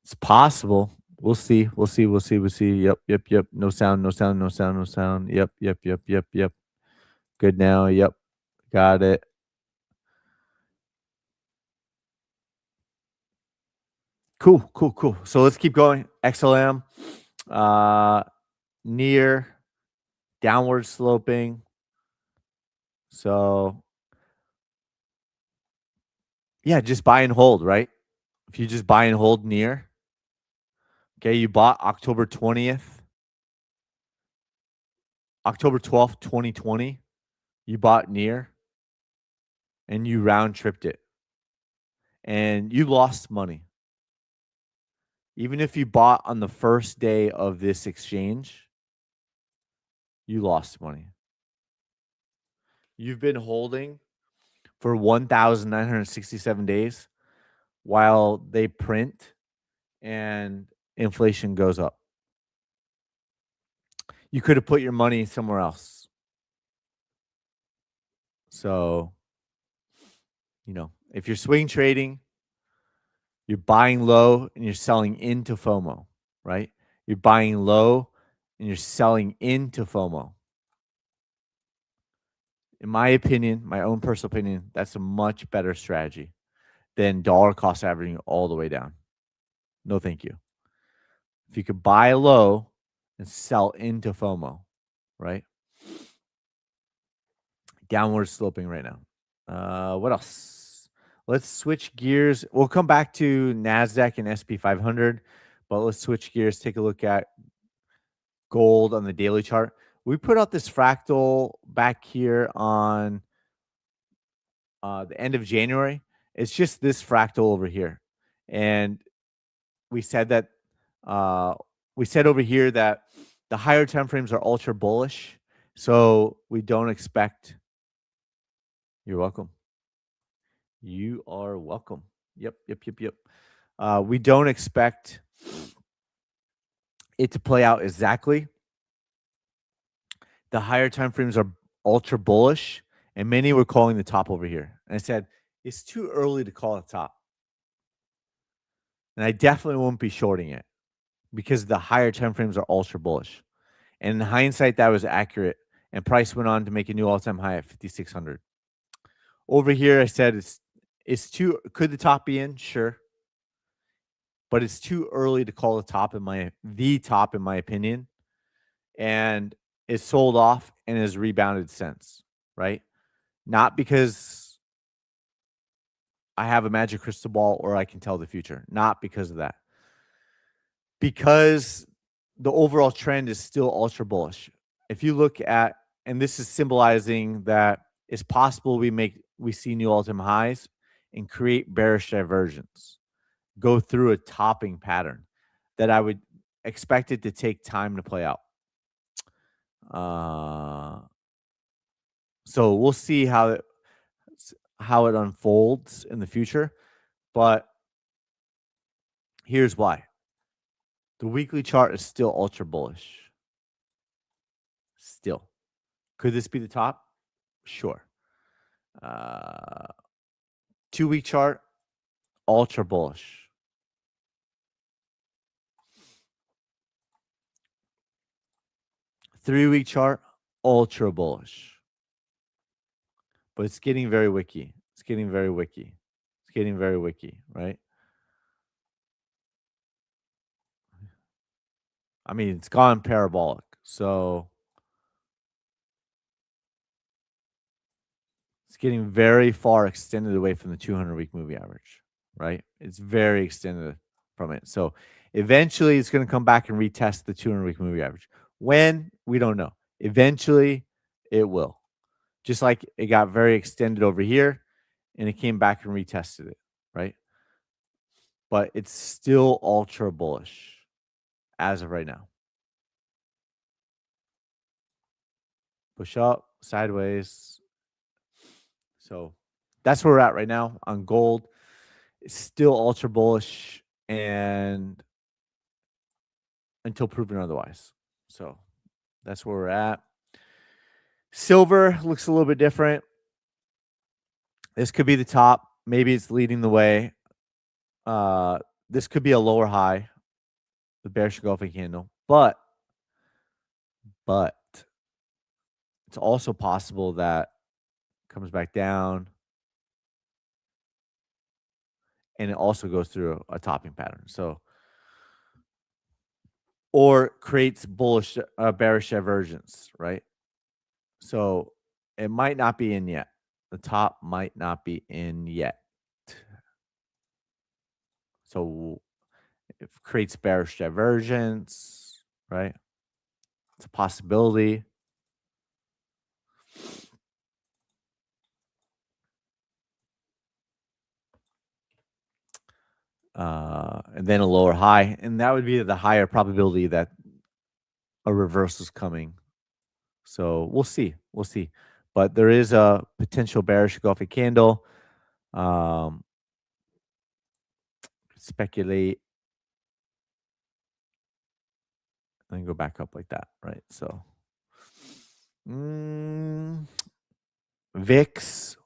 It's possible. We'll see. We'll see. We'll see. We'll see. Yep. Yep. Yep. No sound. No sound. No sound. No sound. Yep. Yep. Yep. Yep. Yep. Good now. Yep. Got it. Cool. Cool. Cool. So let's keep going. XLM. Near downward sloping. So yeah, just buy and hold, right? If you just buy and hold near, okay, you bought October 20th, October 12th, 2020, you bought near and you round tripped it and you lost money. Even if you bought on the first day of this exchange, you lost money. You've been holding for 1,967 days while they print and inflation goes up. You could have put your money somewhere else. So, if you're swing trading, you're buying low and you're selling into FOMO, right? You're buying low and you're selling into FOMO. In my opinion, my own personal opinion, that's a much better strategy than dollar cost averaging all the way down. No, thank you. If you could buy low and sell into FOMO, right? Downward sloping right now. What else? Let's switch gears. We'll come back to NASDAQ and SP 500, but let's switch gears. Take a look at gold on the daily chart. We put out this fractal back here on the end of January. It's just this fractal over here. And we said that we said over here that the higher time frames are ultra bullish. So we don't expect. You're welcome. You are welcome. Yep. We don't expect it to play out exactly. The higher time frames are ultra bullish, and many were calling the top over here. And I said, it's too early to call a top. And I definitely won't be shorting it because the higher time frames are ultra bullish. And in hindsight, that was accurate. And price went on to make a new all-time high at 5,600. Over here, I said it's too. Could the top be in? Sure, but it's too early to call the top in my opinion. And it's sold off and has rebounded since, right? Not because I have a magic crystal ball or I can tell the future. Not because of that. Because the overall trend is still ultra bullish. If you look at, and this is symbolizing that it's possible we see new all-time highs and create bearish divergence, go through a topping pattern that I would expect it to take time to play out. So we'll see how it unfolds in the future, but here's why. The weekly chart is still ultra bullish. Still. Could this be the top? Sure. 2-week chart, ultra bullish. 3-week chart, ultra bullish. But it's getting very wicky. It's getting very wicky. It's getting very wicky, right? I mean, it's gone parabolic. So it's getting very far extended away from the 200-week moving average, right? It's very extended from it. So eventually it's going to come back and retest the 200-week moving average. When? We don't know. Eventually it will. Just like it got very extended over here and it came back and retested it, right? But it's still ultra bullish as of right now. Push up, sideways. So that's where we're at right now on gold. It's still ultra bullish and until proven otherwise. So that's where we're at. Silver looks a little bit different. This could be the top. Maybe it's leading the way. This could be a lower high, the bearish engulfing candle, but it's also possible that it comes back down and it also goes through a topping pattern. So, or creates bearish divergence, right? So it might not be in yet. The top might not be in yet. So it creates bearish divergence, right? It's a possibility. And then a lower high. And that would be the higher probability that a reversal is coming. So we'll see. We'll see. But there is a potential bearish engulfing candle. Speculate and go back up like that, right? So VIX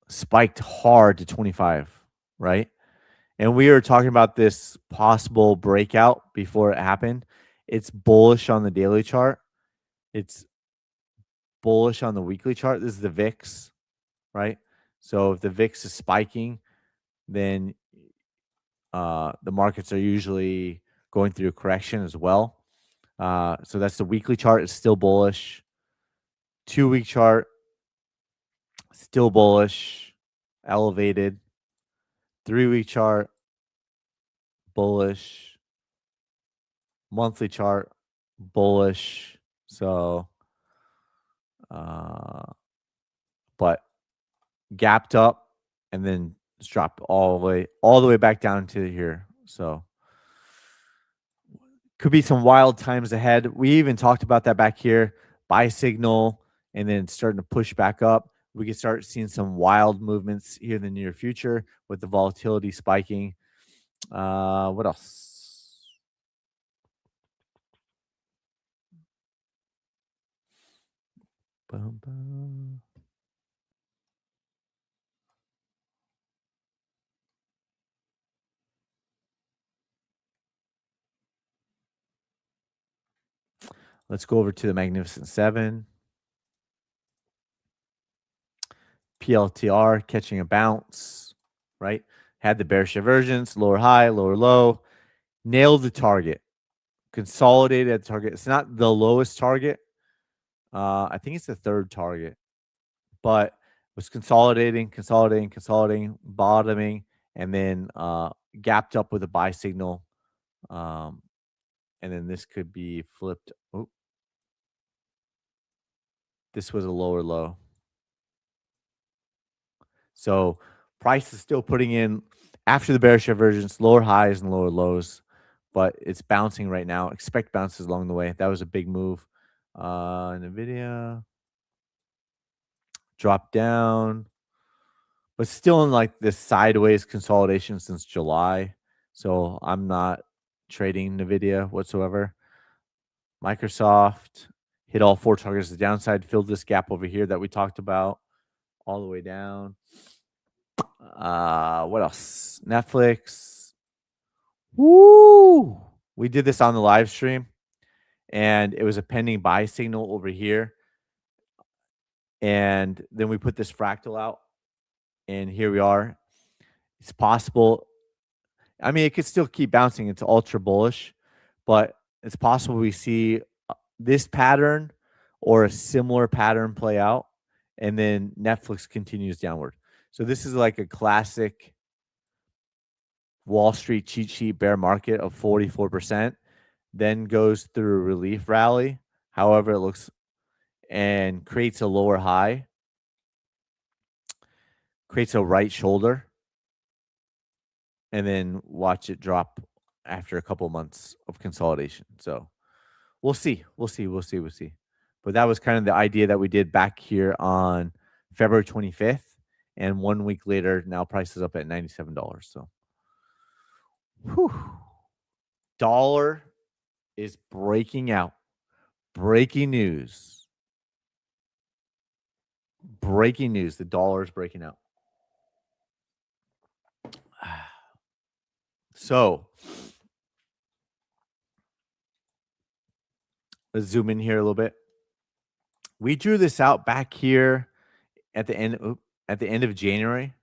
spiked hard to 25, right? And we were talking about this possible breakout before it happened. It's bullish on the daily chart. It's bullish on the weekly chart. This is the VIX, right? So if the VIX is spiking, then the markets are usually going through a correction as well. So that's the weekly chart is still bullish. 2-week chart, still bullish. elevated. 3-week chart, bullish. Monthly chart, bullish. So, uh, but gapped up and then it's dropped all the way back down to here. So could be some wild times ahead. We even talked about that back here. Buy signal and then starting to push back up. We could start seeing some wild movements here in the near future with the volatility spiking. What else? Bum, bum. Let's go over to the Magnificent Seven. PLTR catching a bounce, right? Had the bearish divergence, lower high, lower low, nailed the target, consolidated at the target. It's not the lowest target. I think it's the third target, but was consolidating, bottoming, and then gapped up with a buy signal. And then this could be flipped. Oh, this was a lower low. So price is still putting in after the bearish divergence, lower highs and lower lows, but it's bouncing right now. Expect bounces along the way. That was a big move. Nvidia dropped down, but still in like this sideways consolidation since July. So I'm not trading Nvidia whatsoever. Microsoft hit all 4 targets to the downside, filled this gap over here that we talked about all the way down. What else? Netflix. Woo! We did this on the live stream, and it was a pending buy signal over here. And then we put this fractal out, and here we are. It's possible. I mean, it could still keep bouncing. It's ultra bullish, but it's possible we see this pattern or a similar pattern play out, and then Netflix continues downward. So this is like a classic Wall Street cheat sheet bear market of 44%, then goes through a relief rally, however it looks, and creates a lower high, creates a right shoulder, and then watch it drop after a couple months of consolidation. So we'll see. But that was kind of the idea that we did back here on February 25th. And 1 week later, now price is up at $97. So whew. Dollar is breaking out. Breaking news. Breaking news. The dollar is breaking out. So let's zoom in here a little bit. We drew this out back here at the end of January.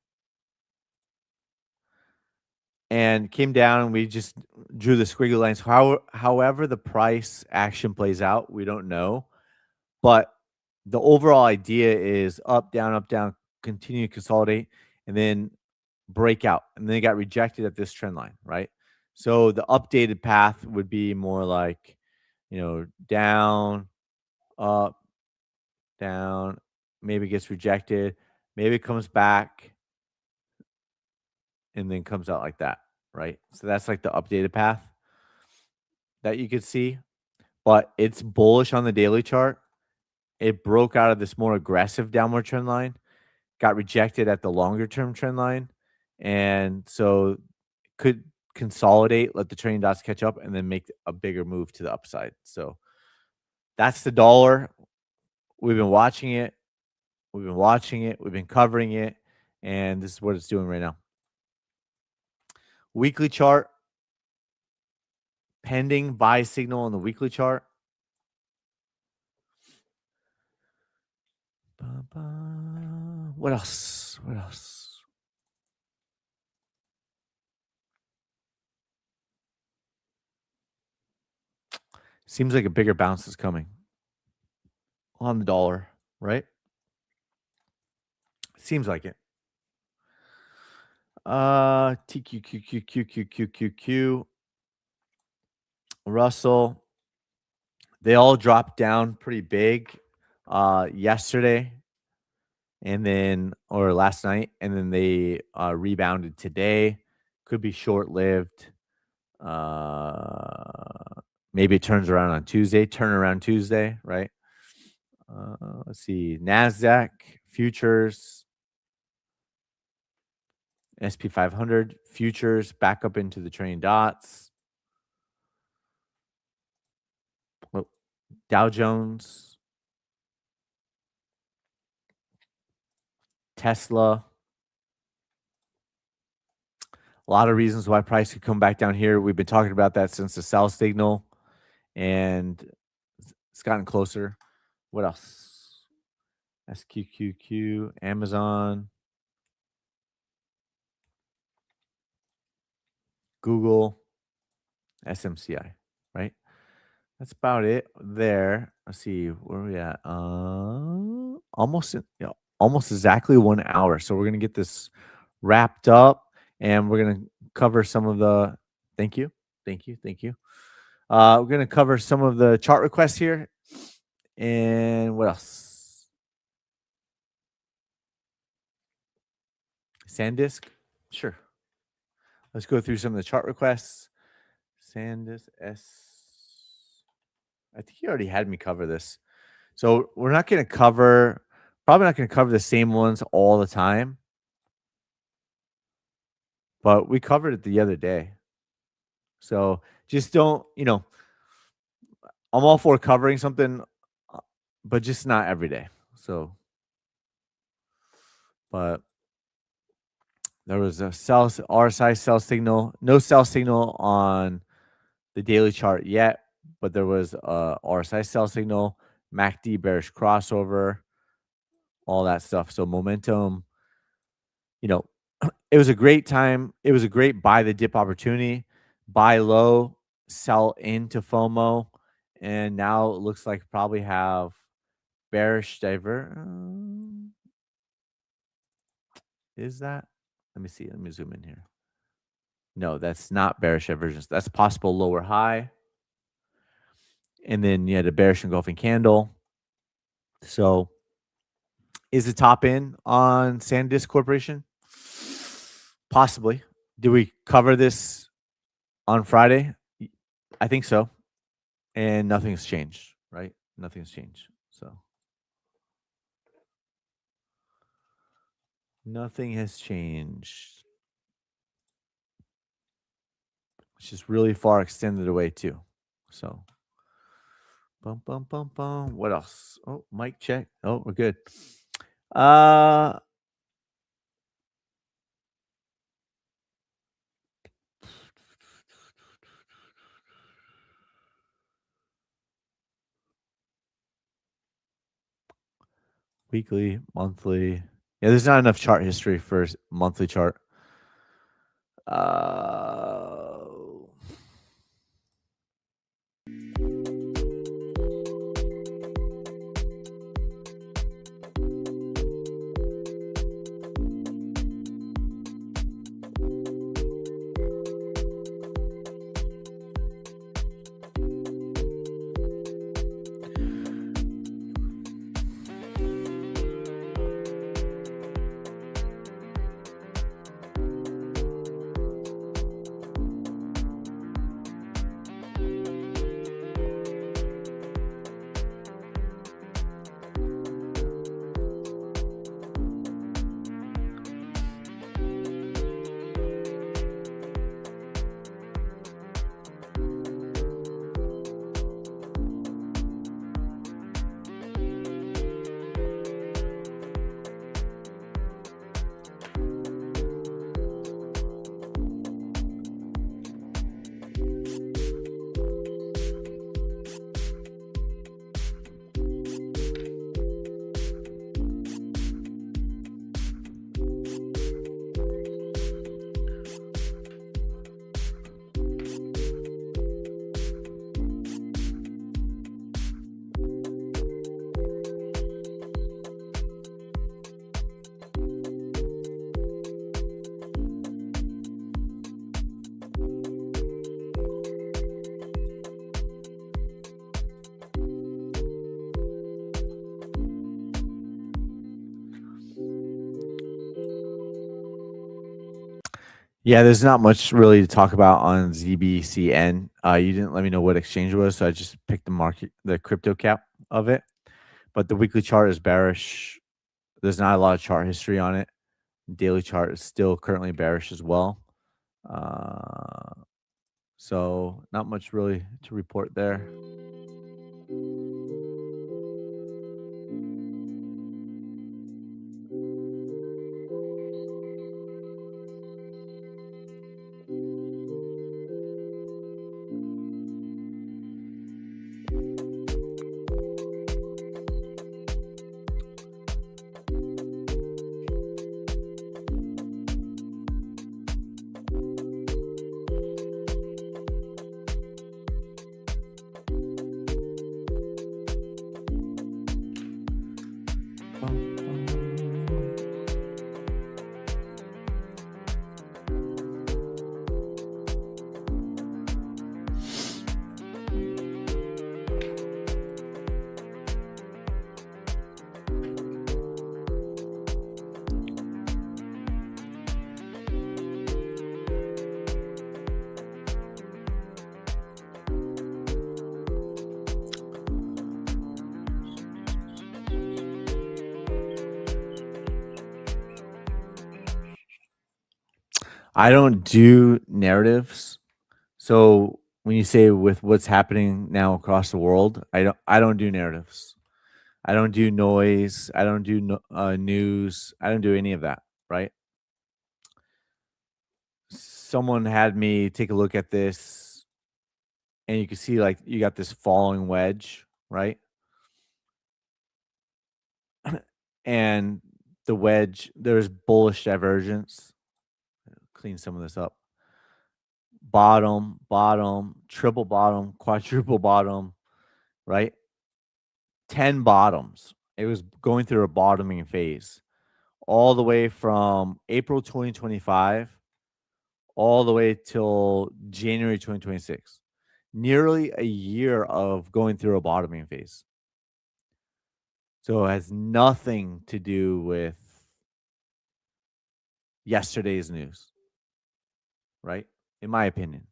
And came down and we just drew the squiggly lines. However the price action plays out, we don't know. But the overall idea is up, down, continue to consolidate, and then break out. And then it got rejected at this trend line, right? So the updated path would be more like, down, up, down, maybe gets rejected, maybe it comes back, and then comes out like that, right? So that's like the updated path that you could see, but it's bullish on the daily chart. It broke out of this more aggressive downward trend line, got rejected at the longer term trend line, and so could consolidate, let the trailing dots catch up, and then make a bigger move to the upside. So that's the dollar. We've been watching it. We've been covering it, and this is what it's doing right now. Weekly chart, pending buy signal on the weekly chart. What else? Seems like a bigger bounce is coming on the dollar, right? Seems like it. TQQQQQQQQ. Russell. They all dropped down pretty big yesterday and then or last night, and then they rebounded today. Could be short lived. Maybe it turns around on Tuesday. Turnaround Tuesday, right? Let's see. Nasdaq futures, SP 500 futures back up into the trailing dots. Dow Jones, Tesla. A lot of reasons why price could come back down here. We've been talking about that since the sell signal, and it's gotten closer. What else? SQQQ, Amazon, Google, SMCI, right? That's about it there. Let's see where are we at. Almost exactly 1 hour. So we're gonna get this wrapped up, and we're gonna cover some of the. Thank you, thank you, thank you. We're gonna cover some of the chart requests here, and what else? SanDisk, sure. Let's go through some of the chart requests. SanDisk S. I think you already had me cover this. So we're not going to cover, probably not going to cover the same ones all the time, but we covered it the other day. So just don't, I'm all for covering something, but just not every day. So, but there was a RSI sell signal, no sell signal on the daily chart yet, but there was a RSI sell signal, MACD bearish crossover, all that stuff. So momentum, it was a great time. It was a great buy the dip opportunity, buy low, sell into FOMO, and now it looks like probably have bearish Is that? Let me see. Let me zoom in here. No, that's not bearish divergence. That's possible lower high. And then you had a bearish engulfing candle. So is the top in on SanDisk Corporation? Possibly. Did we cover this on Friday? I think so. And nothing's changed, right? Nothing's changed. So nothing has changed, which is really far extended away too. So bum bum bum bum. What else? Oh, mic check. Oh, we're good. Weekly, monthly. Yeah, there's not enough chart history for monthly chart. Yeah, there's not much really to talk about on ZBCN. You didn't let me know what exchange it was, so I just picked the crypto cap of it. But the weekly chart is bearish. There's not a lot of chart history on it. Daily chart is still currently bearish as well. Uh, so not much really to report there. I don't do narratives. So when you say with what's happening now across the world, I don't do narratives. I don't do noise. I don't do news. I don't do any of that. Right. Someone had me take a look at this, and you can see like you got this falling wedge, right? And the wedge, there's bullish divergence. Clean some of this up. Bottom, bottom, triple bottom, quadruple bottom, right? 10 bottoms. It was going through a bottoming phase all the way from April 2025 all the way till January 2026. Nearly a year of going through a bottoming phase. So it has nothing to do with yesterday's news, right? In my opinion,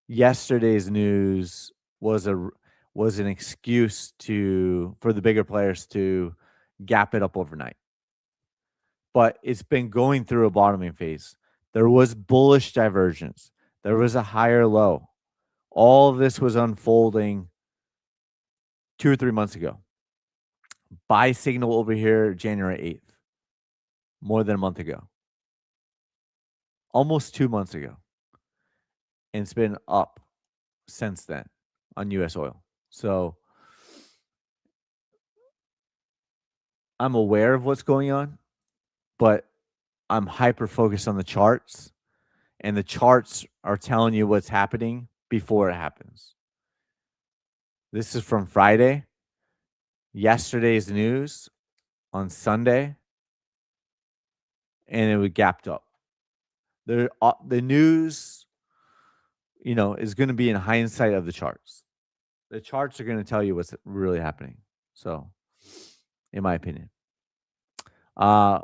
yesterday's news was an excuse to for the bigger players to gap it up overnight. But it's been going through a bottoming phase. There was bullish divergence. There was a higher low. All of this was unfolding 2 or 3 months ago. Buy signal over here January 8th, more than a month ago. Almost 2 months ago. And it's been up since then on US oil. So I'm aware of what's going on, but I'm hyper focused on the charts, and the charts are telling you what's happening before it happens. This is from Friday. Yesterday's news on Sunday, and it was gapped up. The news, is going to be in hindsight of the charts. The charts are going to tell you what's really happening. So, in my opinion, uh,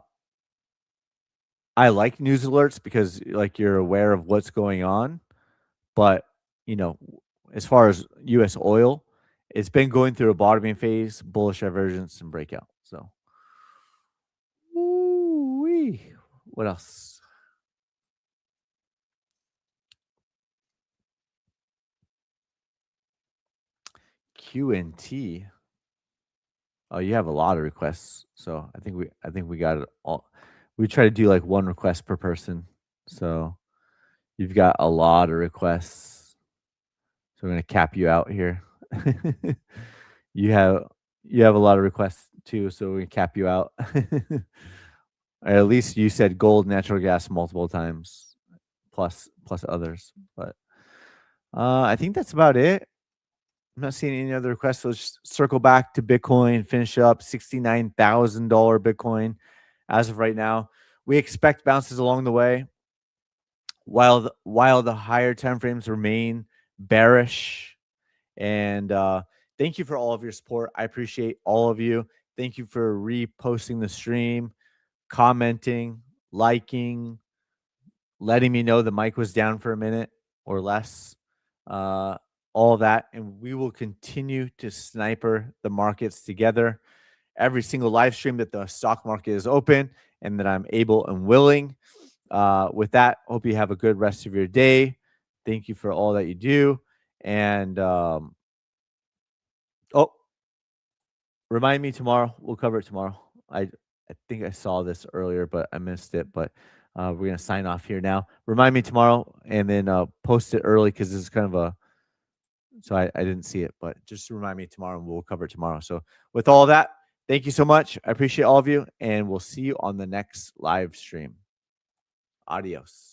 I like news alerts because like you're aware of what's going on. But you know, as far as U.S. oil, it's been going through a bottoming phase, bullish divergence, and breakout. So, woo-wee. What else? QNT. Oh, you have a lot of requests, so I think we got it all. We try to do like one request per person, so you've got a lot of requests. So we're gonna cap you out here. you have you have a lot of requests too, so we cap you out. Or at least you said gold, natural gas multiple times, plus others. But I think that's about it. I'm not seeing any other requests. So let's just circle back to Bitcoin, finish up $69,000 Bitcoin as of right now. We expect bounces along the way, while the higher time frames remain bearish. And thank you for all of your support. I appreciate all of you. Thank you for reposting the stream, commenting, liking, letting me know the mic was down for a minute or less, all of that. And we will continue to sniper the markets together every single live stream that the stock market is open and that I'm able and willing. With that, hope you have a good rest of your day. Thank you for all that you do. And oh, remind me tomorrow. We'll cover it tomorrow. I think I saw this earlier, but I missed it. But we're gonna sign off here now. Remind me tomorrow, and then post it early because this is kind of a. So I didn't see it, but just remind me tomorrow, and we'll cover it tomorrow. So with all that, thank you so much. I appreciate all of you, and we'll see you on the next live stream. Adios.